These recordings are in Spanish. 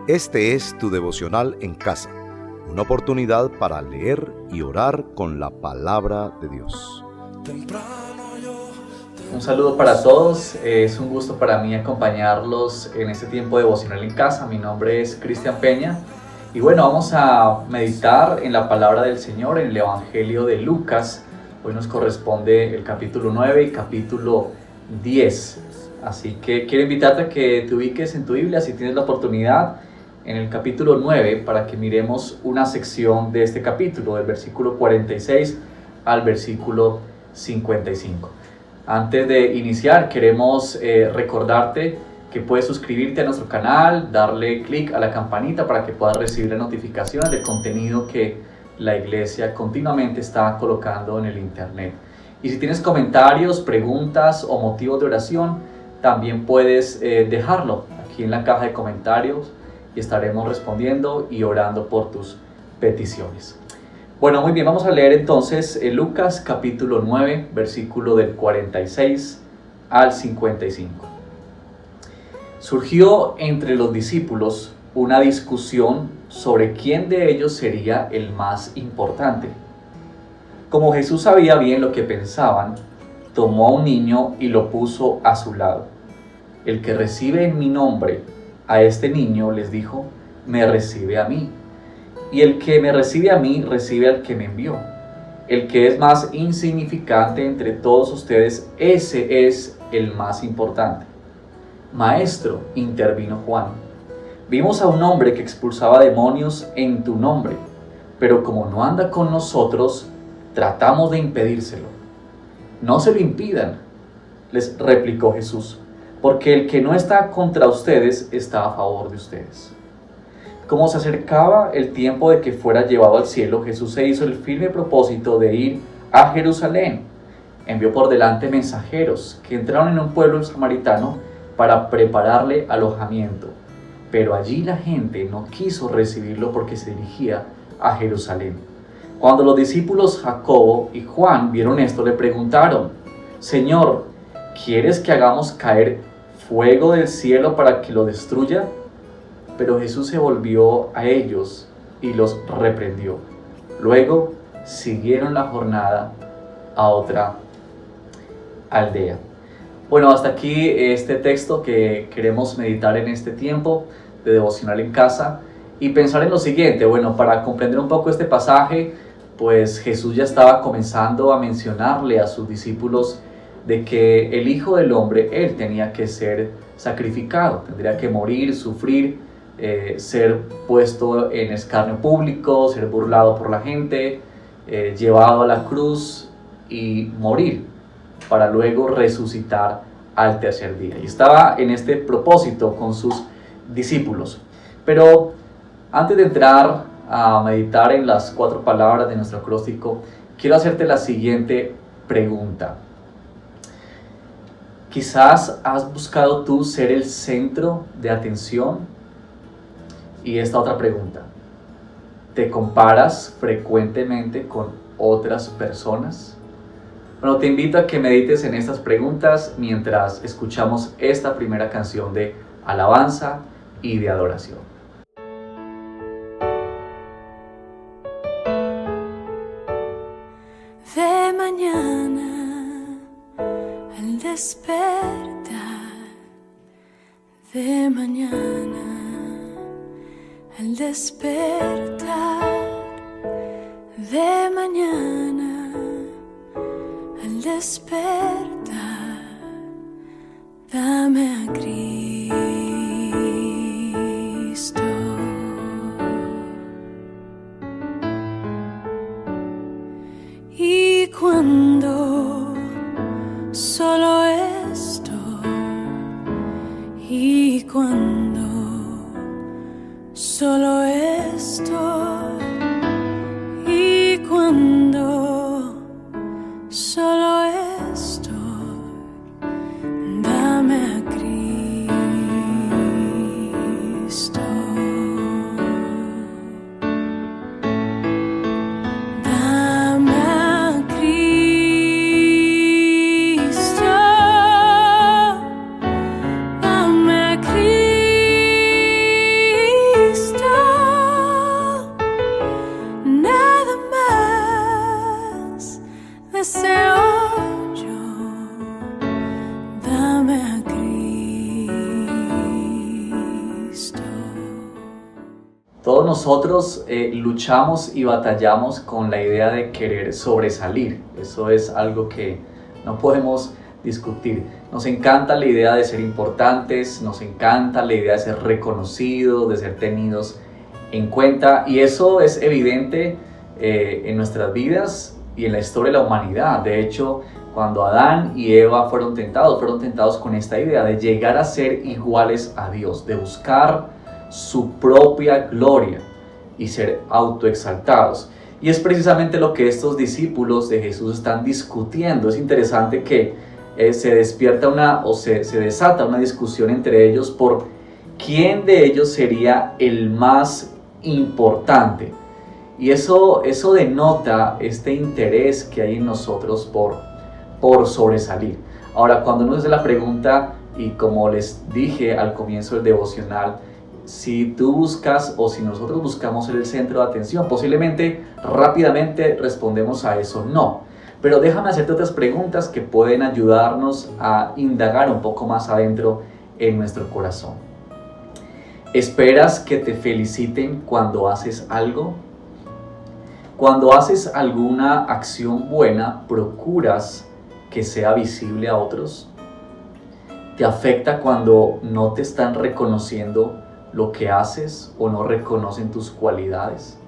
Este es tu devocional en casa, una oportunidad para leer y orar con la palabra de Dios. Un saludo para todos, es un gusto para mí acompañarlos en este tiempo devocional en casa. Mi nombre es Cristian Peña y bueno, vamos a meditar en la palabra del Señor en el Evangelio de Lucas. Hoy nos corresponde el capítulo 9 y capítulo 10. Así que quiero invitarte a que te ubiques en tu Biblia si tienes la oportunidad en el capítulo 9 para que miremos una sección de este capítulo, del versículo 46 al versículo 55. Antes de iniciar, queremos recordarte que puedes suscribirte a nuestro canal, darle clic a la campanita para que puedas recibir las notificaciones del contenido que la iglesia continuamente está colocando en el internet. Y si tienes comentarios, preguntas o motivos de oración, también puedes dejarlo aquí en la caja de comentarios y estaremos respondiendo y orando por tus peticiones. Bueno, muy bien, vamos a leer entonces Lucas capítulo 9, versículo del 46 al 55. Surgió entre los discípulos una discusión sobre quién de ellos sería el más importante. Como Jesús sabía bien lo que pensaban, tomó a un niño y lo puso a su lado. El que recibe en mi nombre a este niño, les dijo, me recibe a mí. Y el que me recibe a mí, recibe al que me envió. El que es más insignificante entre todos ustedes, ese es el más importante. Maestro, intervino Juan, vimos a un hombre que expulsaba demonios en tu nombre, pero como no anda con nosotros, tratamos de impedírselo. No se lo impidan, les replicó Jesús, porque el que no está contra ustedes está a favor de ustedes. Como se acercaba el tiempo de que fuera llevado al cielo, Jesús se hizo el firme propósito de ir a Jerusalén. Envió por delante mensajeros que entraron en un pueblo samaritano para prepararle alojamiento. Pero allí la gente no quiso recibirlo porque se dirigía a Jerusalén. Cuando los discípulos Jacobo y Juan vieron esto, le preguntaron, Señor, ¿quieres que hagamos caer fuego del cielo para que lo destruya? Pero Jesús se volvió a ellos y los reprendió. Luego siguieron la jornada a otra aldea. Bueno, hasta aquí este texto que queremos meditar en este tiempo de devocional en casa y pensar en lo siguiente. Bueno, para comprender un poco este pasaje, pues Jesús ya estaba comenzando a mencionarle a sus discípulos de que el Hijo del Hombre, Él tenía que ser sacrificado, tendría que morir, sufrir, ser puesto en escarnio público, ser burlado por la gente, llevado a la cruz y morir para luego resucitar al tercer día. Y estaba en este propósito con sus discípulos. Pero antes de entrar a meditar en las 4 palabras de nuestro acróstico, quiero hacerte la siguiente pregunta. Quizás has buscado tú ser el centro de atención. Y esta otra pregunta, ¿te comparas frecuentemente con otras personas? Bueno, te invito a que medites en estas preguntas mientras escuchamos esta primera canción de alabanza y de adoración. De mañana al despertar, de mañana al despertar, de mañana al despertar, dame a Cristo. Y cuando solo estoy, y cuando solo estoy, y cuando solo estoy, dame a Cristo. Dame a Cristo. Dame a Cristo. oyo, dame a Cristo. Todos nosotros luchamos y batallamos con la idea de querer sobresalir. Eso es algo que no podemos discutir. Nos encanta la idea de ser importantes, nos encanta la idea de ser reconocidos, de ser tenidos en cuenta, y eso es evidente en nuestras vidas y en la historia de la humanidad. De hecho, cuando Adán y Eva fueron tentados con esta idea de llegar a ser iguales a Dios, de buscar su propia gloria y ser autoexaltados. Y es precisamente lo que estos discípulos de Jesús están discutiendo. Es interesante que se despierta se desata una discusión entre ellos por quién de ellos sería el más importante. Y eso denota este interés que hay en nosotros por sobresalir. Ahora, cuando uno hace la pregunta, y como les dije al comienzo del devocional, si tú buscas o si nosotros buscamos ser el centro de atención, posiblemente rápidamente respondemos a eso no. Pero déjame hacerte otras preguntas que pueden ayudarnos a indagar un poco más adentro en nuestro corazón. ¿Esperas que te feliciten cuando haces algo? Cuando haces alguna acción buena, ¿procuras que sea visible a otros? ¿Te afecta cuando no te están reconociendo lo que haces o no reconocen tus cualidades?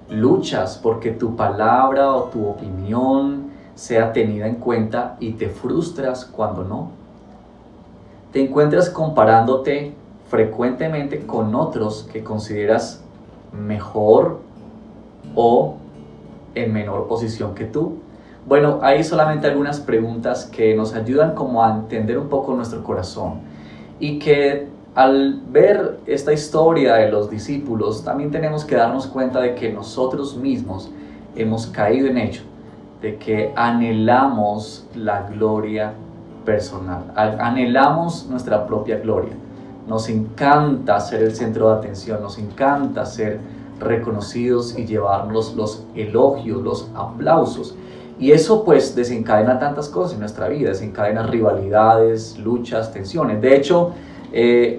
¿Luchas porque tu palabra o tu opinión sea tenida en cuenta y te frustras cuando no? ¿Te encuentras comparándote frecuentemente con otros que consideras mejor o en menor posición que tú? Bueno, hay solamente algunas preguntas que nos ayudan como a entender un poco nuestro corazón, y que al ver esta historia de los discípulos también tenemos que darnos cuenta de que nosotros mismos hemos caído en ello, de que anhelamos la gloria personal, anhelamos nuestra propia gloria. Nos encanta ser el centro de atención, nos encanta ser reconocidos y llevarnos los elogios, los aplausos. Y eso pues desencadena tantas cosas en nuestra vida, desencadena rivalidades, luchas, tensiones. De hecho,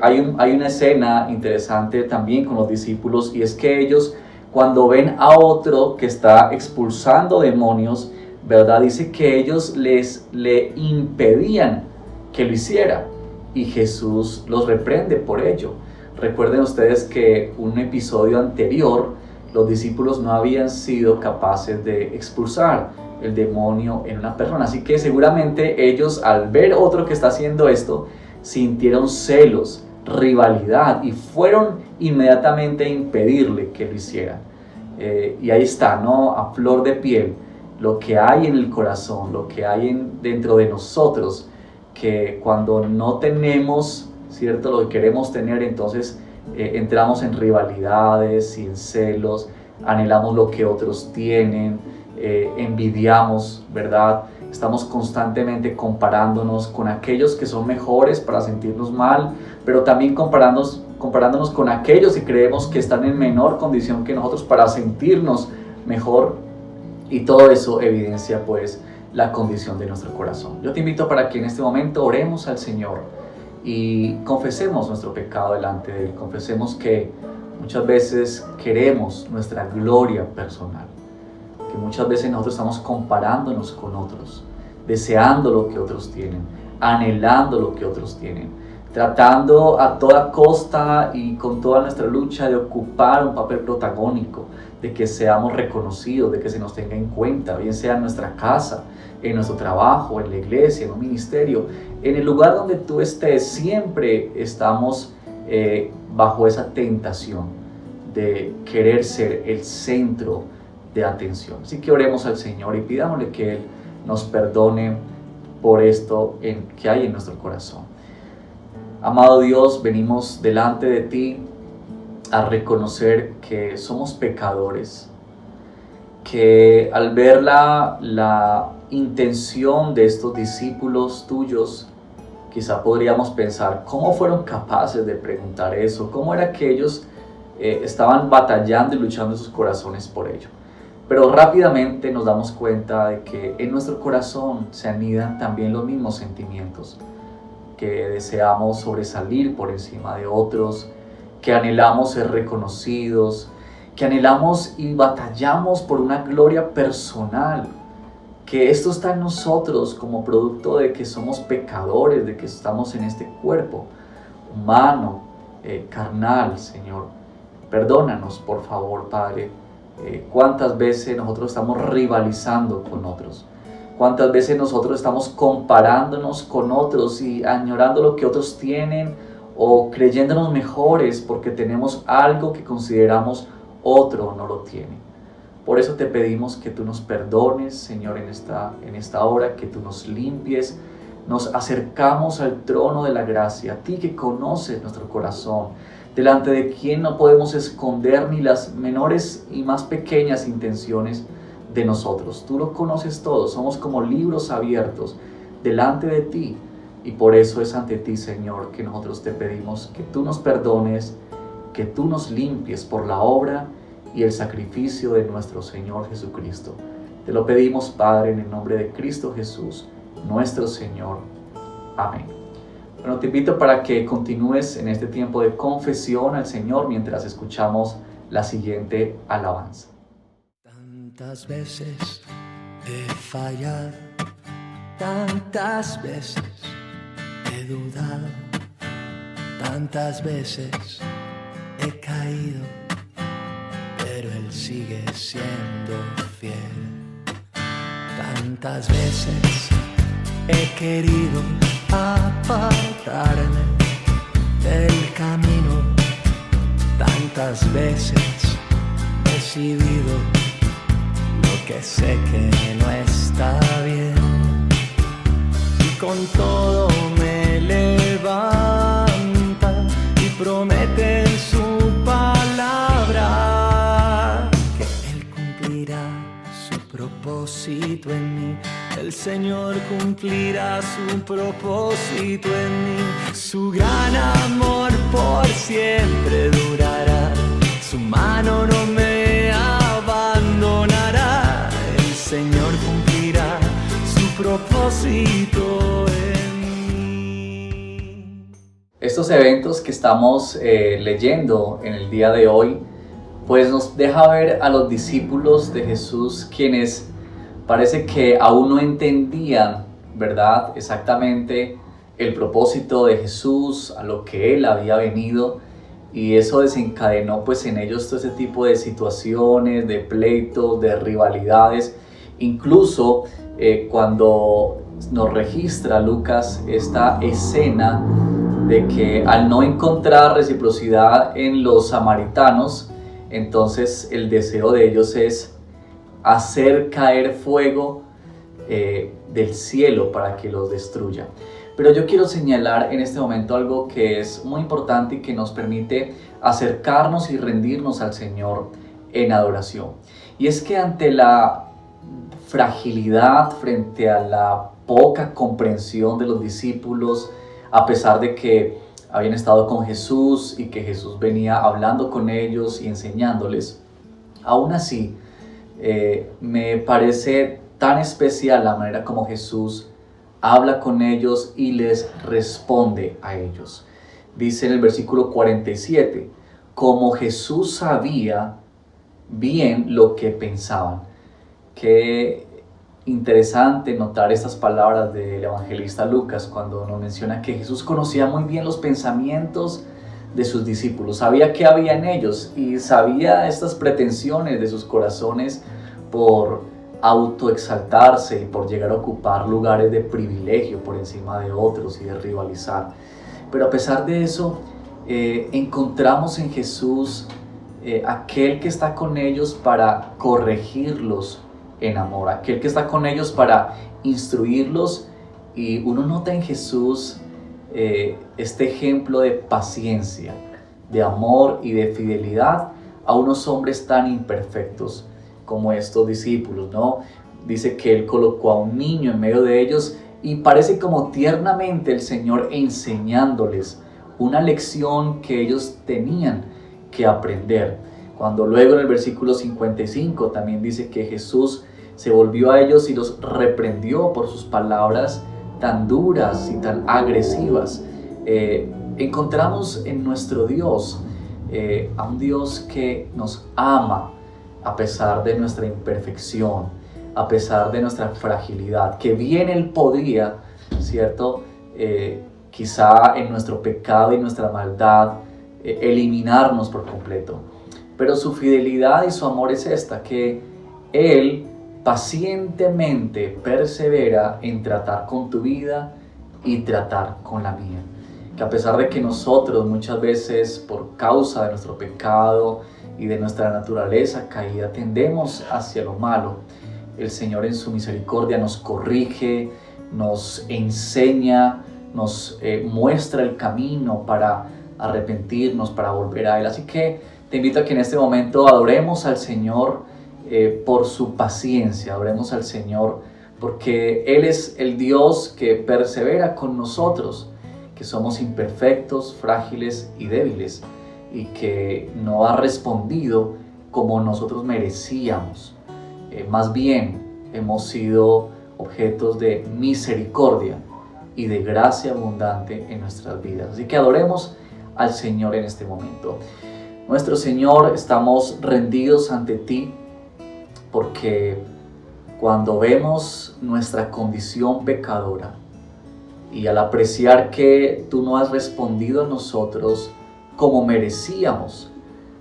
hay una escena interesante también con los discípulos, y es que ellos, cuando ven a otro que está expulsando demonios, ¿verdad? Dice que ellos le impedían que lo hiciera, y Jesús los reprende por ello. Recuerden ustedes que un episodio anterior, los discípulos no habían sido capaces de expulsar el demonio en una persona, así que seguramente ellos, al ver otro que está haciendo esto, sintieron celos, rivalidad, y fueron inmediatamente a impedirle que lo hiciera. Y ahí está, ¿no? A flor de piel, lo que hay en el corazón, lo que hay dentro de nosotros, que cuando no tenemos, ¿cierto?, lo que queremos tener, entonces entramos en rivalidades y en celos, anhelamos lo que otros tienen, envidiamos, ¿verdad? Estamos constantemente comparándonos con aquellos que son mejores para sentirnos mal, pero también comparándonos con aquellos que creemos que están en menor condición que nosotros para sentirnos mejor, y todo eso evidencia pues la condición de nuestro corazón. Yo te invito para que en este momento oremos al Señor y confesemos nuestro pecado delante de Él, confesemos que muchas veces queremos nuestra gloria personal, que muchas veces nosotros estamos comparándonos con otros, deseando lo que otros tienen, anhelando lo que otros tienen, tratando a toda costa y con toda nuestra lucha de ocupar un papel protagónico, de que seamos reconocidos, de que se nos tenga en cuenta, bien sea en nuestra casa, en nuestro trabajo, en la iglesia, en un ministerio, en el lugar donde tú estés. Siempre estamos bajo esa tentación de querer ser el centro de atención. Así que oremos al Señor y pidámosle que Él nos perdone por esto que hay en nuestro corazón. Amado Dios, venimos delante de ti a reconocer que somos pecadores, que al ver la intención de estos discípulos tuyos, quizá podríamos pensar, ¿cómo fueron capaces de preguntar eso? ¿Cómo era que ellos estaban batallando y luchando en sus corazones por ello? Pero rápidamente nos damos cuenta de que en nuestro corazón se anidan también los mismos sentimientos, que deseamos sobresalir por encima de otros, que anhelamos ser reconocidos, que anhelamos y batallamos por una gloria personal, que esto está en nosotros como producto de que somos pecadores, de que estamos en este cuerpo humano, carnal, Señor. Perdónanos, por favor, Padre. ¿Cuántas veces nosotros estamos rivalizando con otros? ¿Cuántas veces nosotros estamos comparándonos con otros y añorando lo que otros tienen o creyéndonos mejores porque tenemos algo que consideramos otro no lo tiene? Por eso te pedimos que tú nos perdones, Señor, en esta hora, que tú nos limpies. Nos acercamos al trono de la gracia, a ti que conoces nuestro corazón, delante de quien no podemos esconder ni las menores y más pequeñas intenciones de nosotros. Tú lo conoces todo, somos como libros abiertos delante de ti, y por eso es ante ti, Señor, que nosotros te pedimos que tú nos perdones, que tú nos limpies por la obra y el sacrificio de nuestro Señor Jesucristo. Te lo pedimos, Padre, en el nombre de Cristo Jesús, nuestro Señor. Amén. Bueno, te invito para que continúes en este tiempo de confesión al Señor mientras escuchamos la siguiente alabanza. Tantas veces he fallado, tantas veces he dudado, tantas veces he caído, pero Él sigue siendo fiel. Tantas veces he querido apartarme del camino, tantas veces he decidido lo que sé que no está bien, y con todo me levanta y promete en su palabra que Él cumplirá su propósito en mí. El Señor cumplirá su propósito en mí. Su gran amor por siempre durará. Su mano no me abandonará. El Señor cumplirá su propósito en mí. Estos eventos que estamos leyendo en el día de hoy, pues nos deja ver a los discípulos de Jesús, quienes parece que aún no entendían, ¿verdad?, exactamente el propósito de Jesús, a lo que Él había venido, y eso desencadenó pues en ellos todo ese tipo de situaciones, de pleitos, de rivalidades. Incluso cuando nos registra Lucas esta escena de que al no encontrar reciprocidad en los samaritanos, entonces el deseo de ellos es hacer caer fuego del cielo para que los destruya. Pero yo quiero señalar en este momento algo que es muy importante y que nos permite acercarnos y rendirnos al Señor en adoración. Y es que ante la fragilidad, frente a la poca comprensión de los discípulos, a pesar de que habían estado con Jesús y que Jesús venía hablando con ellos y enseñándoles, aún así, me parece tan especial la manera como Jesús habla con ellos y les responde a ellos. Dice en el versículo 47, como Jesús sabía bien lo que pensaban. Qué interesante notar estas palabras del evangelista Lucas cuando nos menciona que Jesús conocía muy bien los pensamientos de sus discípulos, sabía qué había en ellos y sabía estas pretensiones de sus corazones por autoexaltarse y por llegar a ocupar lugares de privilegio por encima de otros y de rivalizar. Pero a pesar de eso, encontramos en Jesús aquel que está con ellos para corregirlos en amor, aquel que está con ellos para instruirlos, y uno nota en Jesús este ejemplo de paciencia, de amor y de fidelidad a unos hombres tan imperfectos como estos discípulos, ¿no? Dice que Él colocó a un niño en medio de ellos y parece como tiernamente el Señor enseñándoles una lección que ellos tenían que aprender. Cuando luego en el versículo 55 también dice que Jesús se volvió a ellos y los reprendió por sus palabras tan duras y tan agresivas. Encontramos en nuestro Dios a un Dios que nos ama a pesar de nuestra imperfección, a pesar de nuestra fragilidad, que bien Él podría, ¿cierto? Quizá en nuestro pecado y nuestra maldad eliminarnos por completo. Pero su fidelidad y su amor es esta, que Él pacientemente persevera en tratar con tu vida y tratar con la mía. Que a pesar de que nosotros muchas veces por causa de nuestro pecado y de nuestra naturaleza caída tendemos hacia lo malo, el Señor en su misericordia nos corrige, nos enseña, nos muestra el camino para arrepentirnos, para volver a Él. Así que te invito a que en este momento adoremos al Señor por su paciencia, adoremos al Señor porque Él es el Dios que persevera con nosotros, que somos imperfectos, frágiles y débiles, y que no ha respondido como nosotros merecíamos. Más bien hemos sido objetos de misericordia y de gracia abundante en nuestras vidas. Así que adoremos al Señor en este momento. Nuestro Señor, estamos rendidos ante ti porque cuando vemos nuestra condición pecadora y al apreciar que tú no has respondido a nosotros como merecíamos,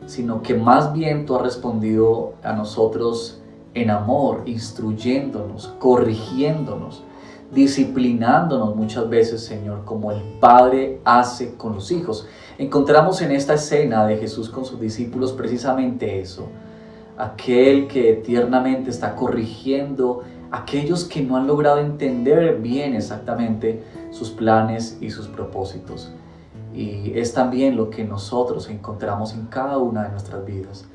sino que más bien tú has respondido a nosotros en amor, instruyéndonos, corrigiéndonos, disciplinándonos muchas veces, Señor, como el Padre hace con los hijos. Encontramos en esta escena de Jesús con sus discípulos precisamente eso, aquel que tiernamente está corrigiendo a aquellos que no han logrado entender bien exactamente sus planes y sus propósitos. Y es también lo que nosotros encontramos en cada una de nuestras vidas,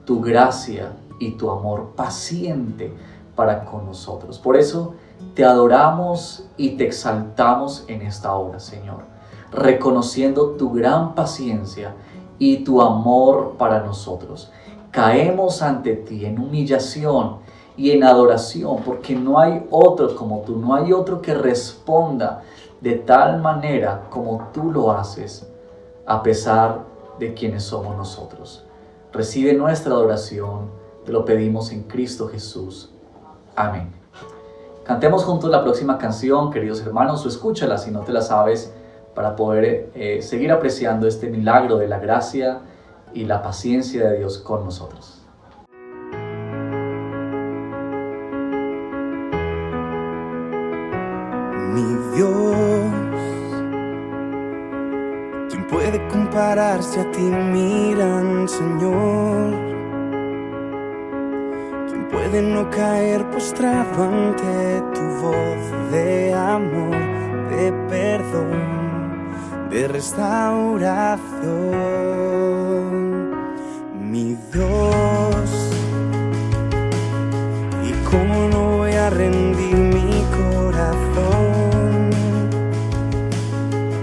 tu gracia y tu amor paciente para con nosotros. Por eso te adoramos y te exaltamos en esta hora, Señor, reconociendo tu gran paciencia y tu amor para nosotros. Caemos ante ti en humillación y en adoración, porque no hay otro como tú, no hay otro que responda de tal manera como tú lo haces, a pesar de quienes somos nosotros. Recibe nuestra adoración, te lo pedimos en Cristo Jesús. Amén. Cantemos juntos la próxima canción, queridos hermanos, o escúchala si no te la sabes, para poder seguir apreciando este milagro de la gracia y la paciencia de Dios con nosotros. Mi Dios, ¿quién puede compararse a ti, mi gran Señor? ¿Quién puede no caer postrado ante tu voz de amor, de perdón, de restauración? Mi Dios, ¿y cómo no voy a rendir mi corazón?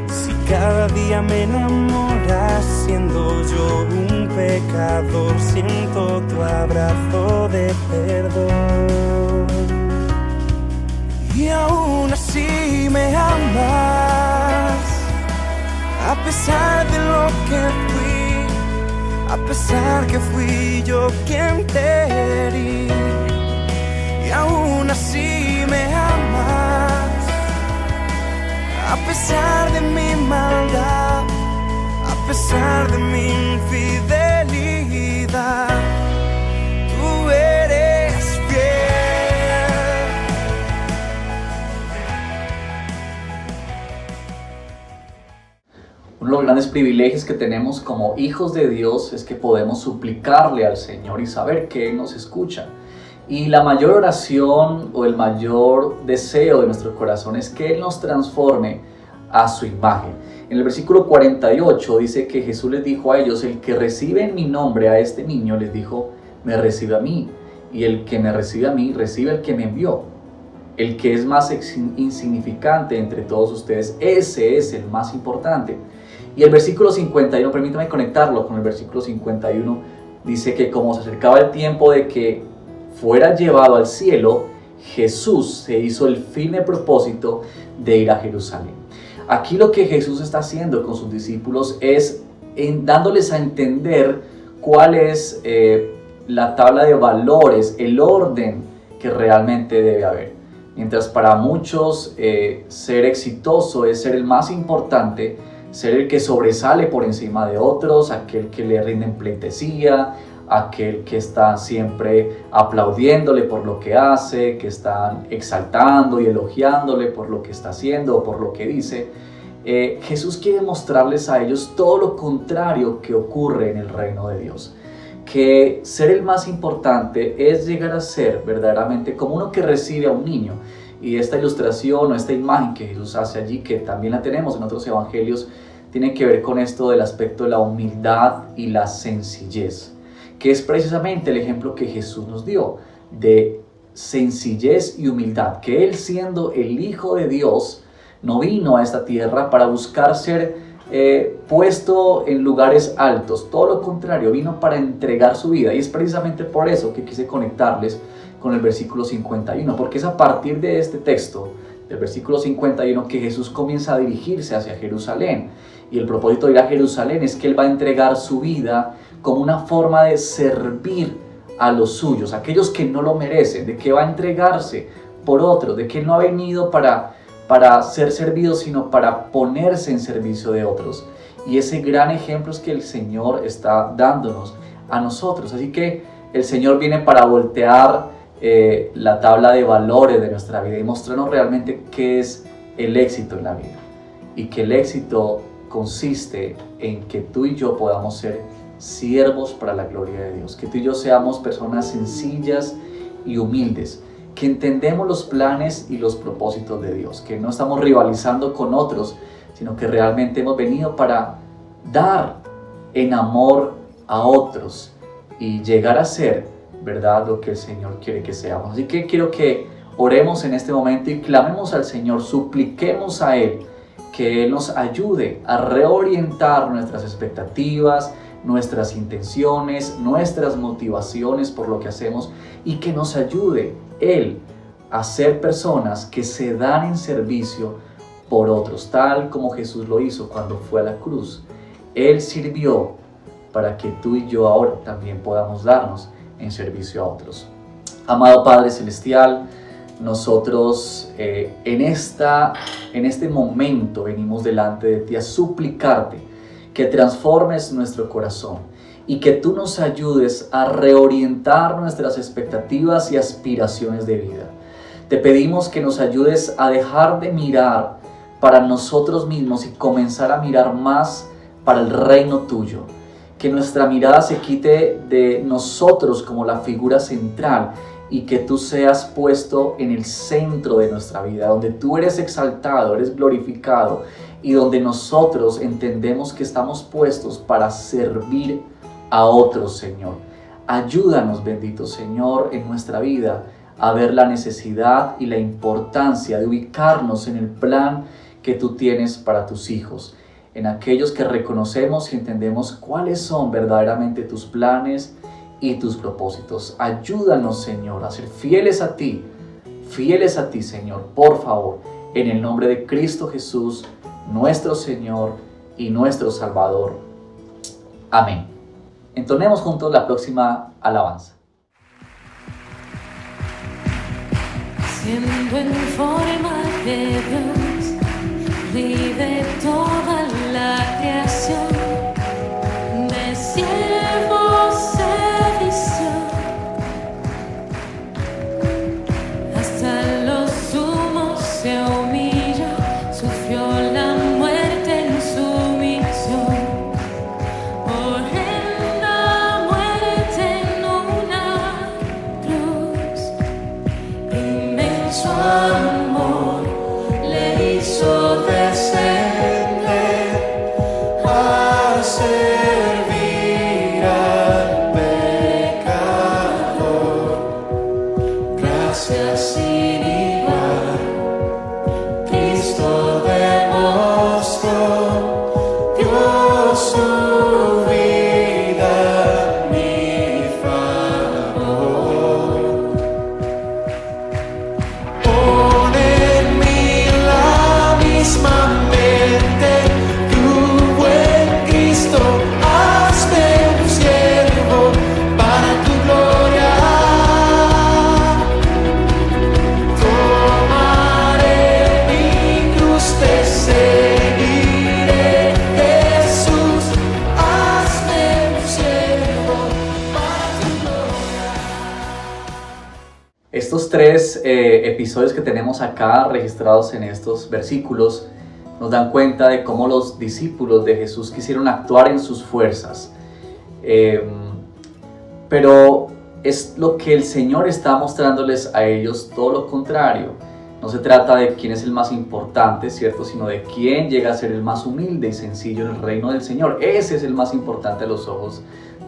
Si cada día me enamoras, siendo yo un pecador, siento tu abrazo de perdón. Y aún así me amas, a pesar de lo que fui, a pesar que fui yo quien te herí. Y aún así me amas, a pesar de mi maldad, a pesar de mi infidelidad, tú eres fiel. Uno de los grandes privilegios que tenemos como hijos de Dios es que podemos suplicarle al Señor y saber que Él nos escucha. Y la mayor oración o el mayor deseo de nuestro corazón es que Él nos transforme a su imagen. En el versículo 48 dice que Jesús les dijo a ellos: el que recibe en mi nombre a este niño, les dijo, me recibe a mí. Y el que me recibe a mí, recibe al que me envió. El que es más insignificante entre todos ustedes, ese es el más importante. Y el versículo 51, permítame conectarlo con el versículo 51, dice que como se acercaba el tiempo de que fuera llevado al cielo, Jesús se hizo el firme propósito de ir a Jerusalén. Aquí lo que Jesús está haciendo con sus discípulos es dándoles a entender cuál es la tabla de valores, el orden que realmente debe haber. Mientras para muchos ser exitoso es ser el más importante, ser el que sobresale por encima de otros, aquel que le rinden pleitesía, aquel que está siempre aplaudiéndole por lo que hace, que están exaltando y elogiándole por lo que está haciendo o por lo que dice. Jesús quiere mostrarles a ellos todo lo contrario que ocurre en el reino de Dios. Que ser el más importante es llegar a ser verdaderamente como uno que recibe a un niño. Y esta ilustración o esta imagen que Jesús hace allí, que también la tenemos en otros evangelios, tiene que ver con esto del aspecto de la humildad y la sencillez, que es precisamente el ejemplo que Jesús nos dio de sencillez y humildad, que Él, siendo el Hijo de Dios, no vino a esta tierra para buscar ser puesto en lugares altos, todo lo contrario, vino para entregar su vida. Y es precisamente por eso que quise conectarles con el versículo 51, porque es a partir de este texto, del versículo 51, que Jesús comienza a dirigirse hacia Jerusalén. Y el propósito de ir a Jerusalén es que Él va a entregar su vida como una forma de servir a los suyos, aquellos que no lo merecen, de que va a entregarse por otros, de que Él no ha venido para ser servido, sino para ponerse en servicio de otros. Y ese gran ejemplo es que el Señor está dándonos a nosotros. Así que el Señor viene para voltear la tabla de valores de nuestra vida y mostrarnos realmente qué es el éxito en la vida. Y que el éxito consiste en que tú y yo podamos ser siervos para la gloria de Dios. Que tú y yo seamos personas sencillas y humildes, que entendemos los planes y los propósitos de Dios, que no estamos rivalizando con otros, sino que realmente hemos venido para dar en amor a otros y llegar a ser, ¿verdad?, lo que el Señor quiere que seamos. Así que quiero que oremos en este momento y clamemos al Señor, supliquemos a Él que Él nos ayude a reorientar nuestras expectativas, nuestras intenciones, nuestras motivaciones por lo que hacemos, y que nos ayude Él a ser personas que se dan en servicio por otros, tal como Jesús lo hizo cuando fue a la cruz. Él sirvió para que tú y yo ahora también podamos darnos en servicio a otros. Amado Padre Celestial, nosotros en este momento venimos delante de ti a suplicarte que transformes nuestro corazón y que tú nos ayudes a reorientar nuestras expectativas y aspiraciones de vida. Te pedimos que nos ayudes a dejar de mirar para nosotros mismos y comenzar a mirar más para el reino tuyo. Que nuestra mirada se quite de nosotros como la figura central y que tú seas puesto en el centro de nuestra vida, donde tú eres exaltado, eres glorificado y donde nosotros entendemos que estamos puestos para servir a otros, Señor. Ayúdanos, bendito Señor, en nuestra vida a ver la necesidad y la importancia de ubicarnos en el plan que tú tienes para tus hijos, en aquellos que reconocemos y entendemos cuáles son verdaderamente tus planes y tus propósitos. Ayúdanos, Señor, a ser fieles a ti, Señor, por favor, en el nombre de Cristo Jesús, nuestro Señor y nuestro Salvador. Amén. Entonemos juntos la próxima alabanza. Siendo en forma de Dios, vive toda la creación, de siervo se vistió, hasta los sumos se humilló, sufrió la muerte en su misión. Horrenda muerte en una cruz, inmenso amor le hizo descender a servir al pecador. Gracias sin igual, Cristo demostró, dio su vida a mí. Estos 3 episodios que tenemos acá registrados en estos versículos nos dan cuenta de cómo los discípulos de Jesús quisieron actuar en sus fuerzas. Pero es lo que el Señor está mostrándoles a ellos, todo lo contrario. No se trata de quién es el más importante, ¿cierto? Sino de quién llega a ser el más humilde y sencillo en el reino del Señor. Ese es el más importante a los ojos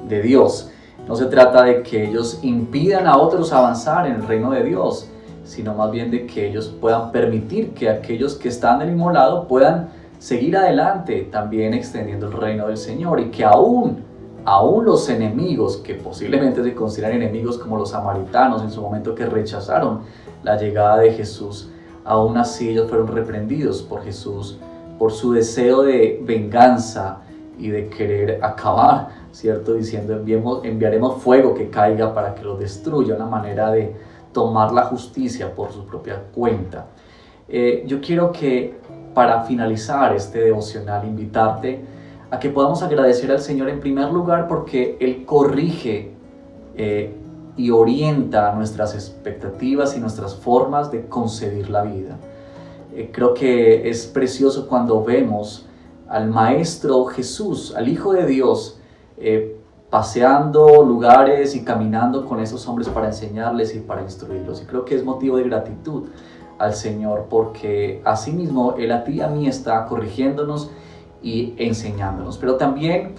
de Dios. No se trata de que ellos impidan a otros avanzar en el reino de Dios, sino más bien de que ellos puedan permitir que aquellos que están del mismo lado puedan seguir adelante, también extendiendo el reino del Señor, y que aún los enemigos, que posiblemente se consideran enemigos como los samaritanos en su momento que rechazaron la llegada de Jesús, aún así ellos fueron reprendidos por Jesús por su deseo de venganza y de querer acabar, ¿cierto? Diciendo, enviaremos fuego que caiga para que los destruya, una manera de tomar la justicia por su propia cuenta. Yo quiero que para finalizar este devocional invitarte a que podamos agradecer al Señor en primer lugar porque Él corrige y orienta nuestras expectativas y nuestras formas de concebir la vida. Creo que es precioso cuando vemos al Maestro Jesús, al Hijo de Dios, paseando lugares y caminando con esos hombres para enseñarles y para instruirlos. Y creo que es motivo de gratitud al Señor porque asimismo Él a ti y a mí está corrigiéndonos y enseñándonos. Pero también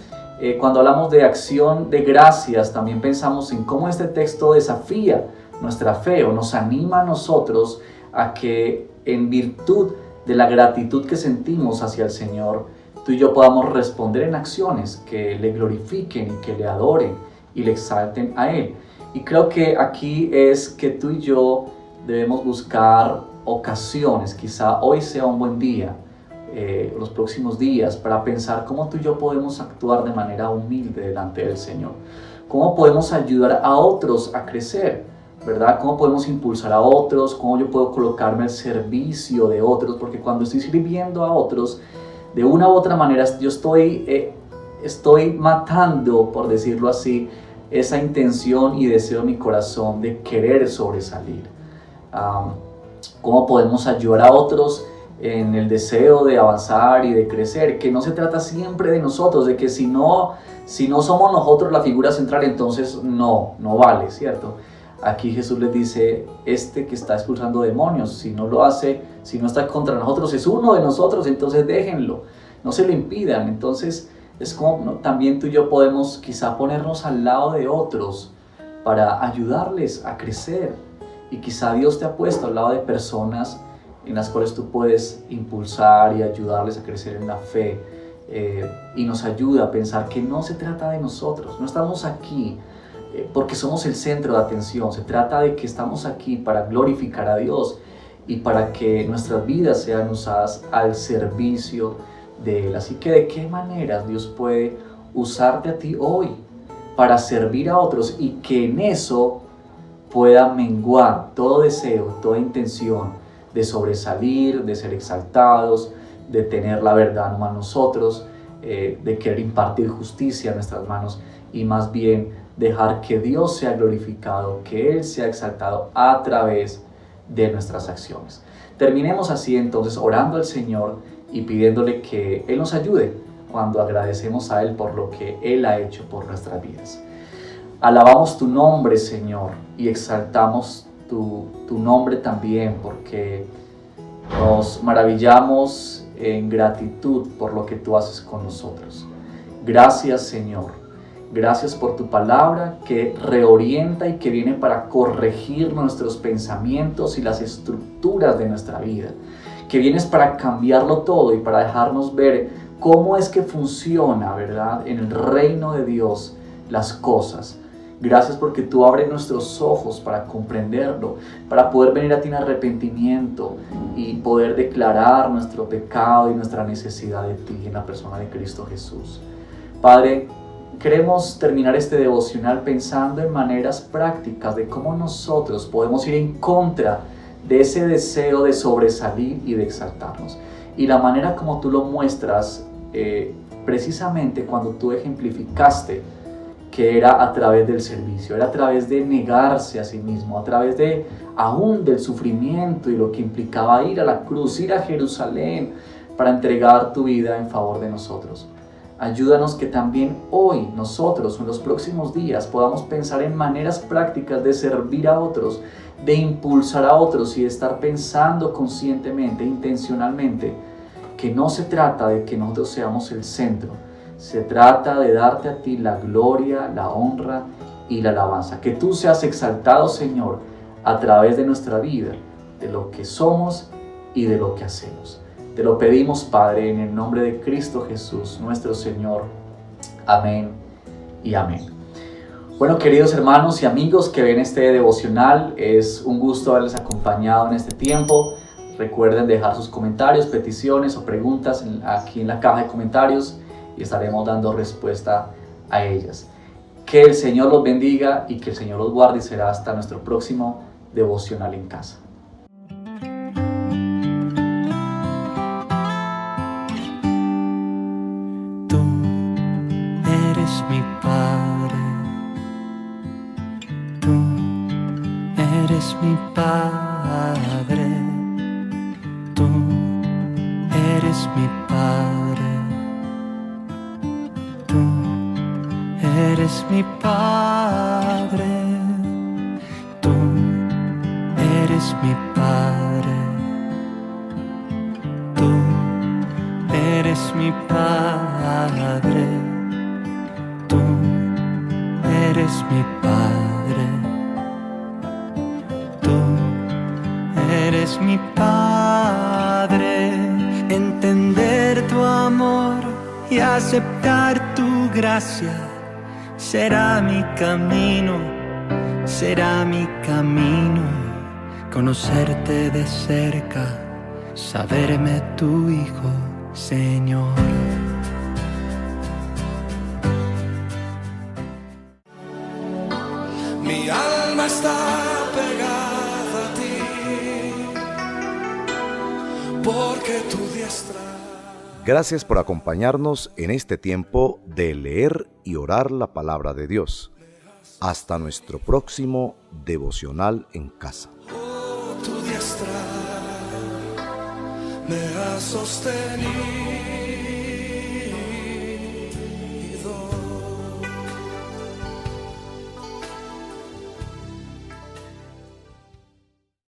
cuando hablamos de acción de gracias, también pensamos en cómo este texto desafía nuestra fe o nos anima a nosotros a que en virtud de la gratitud que sentimos hacia el Señor, tú y yo podamos responder en acciones que le glorifiquen y que le adoren y le exalten a Él. Y creo que aquí es que tú y yo debemos buscar ocasiones, quizá hoy sea un buen día, los próximos días, para pensar cómo tú y yo podemos actuar de manera humilde delante del Señor. Cómo podemos ayudar a otros a crecer, ¿verdad? Cómo podemos impulsar a otros, cómo yo puedo colocarme al servicio de otros, porque cuando estoy sirviendo a otros, de una u otra manera, yo estoy matando, por decirlo así, esa intención y deseo en mi corazón de querer sobresalir. ¿Cómo podemos ayudar a otros en el deseo de avanzar y de crecer? Que no se trata siempre de nosotros, de que si no somos nosotros la figura central, entonces no vale, ¿cierto? Aquí Jesús les dice, este que está expulsando demonios, si no lo hace, si no está contra nosotros, es uno de nosotros, entonces déjenlo, no se lo impidan. Entonces es como también tú y yo podemos quizá ponernos al lado de otros para ayudarles a crecer. Y quizá Dios te ha puesto al lado de personas en las cuales tú puedes impulsar y ayudarles a crecer en la fe. Y nos ayuda a pensar que no se trata de nosotros, no estamos aquí porque somos el centro de atención. Se trata de que estamos aquí para glorificar a Dios y para que nuestras vidas sean usadas al servicio de Él. Así que, ¿de qué maneras Dios puede usarte a ti hoy para servir a otros y que en eso pueda menguar todo deseo, toda intención de sobresalir, de ser exaltados, de tener la verdad en nosotros, de querer impartir justicia a nuestras manos y más bien dejar que Dios sea glorificado, que Él sea exaltado a través de nuestras acciones. Terminemos así entonces orando al Señor y pidiéndole que Él nos ayude cuando agradecemos a Él por lo que Él ha hecho por nuestras vidas. Alabamos tu nombre, Señor, y exaltamos tu nombre también, porque nos maravillamos en gratitud por lo que tú haces con nosotros. Gracias, Señor. Gracias por tu palabra que reorienta y que viene para corregir nuestros pensamientos y las estructuras de nuestra vida. Que vienes para cambiarlo todo y para dejarnos ver cómo es que funciona, ¿verdad?, en el reino de Dios las cosas. Gracias porque tú abres nuestros ojos para comprenderlo, para poder venir a ti en arrepentimiento y poder declarar nuestro pecado y nuestra necesidad de ti en la persona de Cristo Jesús. Padre, queremos terminar este devocional pensando en maneras prácticas de cómo nosotros podemos ir en contra de ese deseo de sobresalir y de exaltarnos. Y la manera como tú lo muestras, precisamente cuando tú ejemplificaste que era a través del servicio, era a través de negarse a sí mismo, a través de aún del sufrimiento y lo que implicaba ir a la cruz, ir a Jerusalén para entregar tu vida en favor de nosotros. Ayúdanos que también hoy nosotros, en los próximos días, podamos pensar en maneras prácticas de servir a otros, de impulsar a otros y de estar pensando conscientemente, intencionalmente, que no se trata de que nosotros seamos el centro, se trata de darte a ti la gloria, la honra y la alabanza. Que tú seas exaltado, Señor, a través de nuestra vida, de lo que somos y de lo que hacemos. Te lo pedimos, Padre, en el nombre de Cristo Jesús, nuestro Señor. Amén y amén. Bueno, queridos hermanos y amigos que ven este devocional, es un gusto haberles acompañado en este tiempo. Recuerden dejar sus comentarios, peticiones o preguntas aquí en la caja de comentarios y estaremos dando respuesta a ellas. Que el Señor los bendiga y que el Señor los guarde y será hasta nuestro próximo devocional en casa. Tú eres mi Padre, tú eres mi Padre, tú eres mi Padre, tú eres mi Padre, tú eres mi Padre, tú eres mi Padre, tú eres mi Padre, tú eres mi Padre. Entender tu amor y aceptar tu gracia será mi camino, será mi camino. Conocerte de cerca, saberme tu Hijo, Señor. Mi alma está pegada a ti, porque tu diestra. Gracias por acompañarnos en este tiempo de leer y orar la palabra de Dios. Hasta nuestro próximo devocional en casa. Tu diestra me ha sostenido.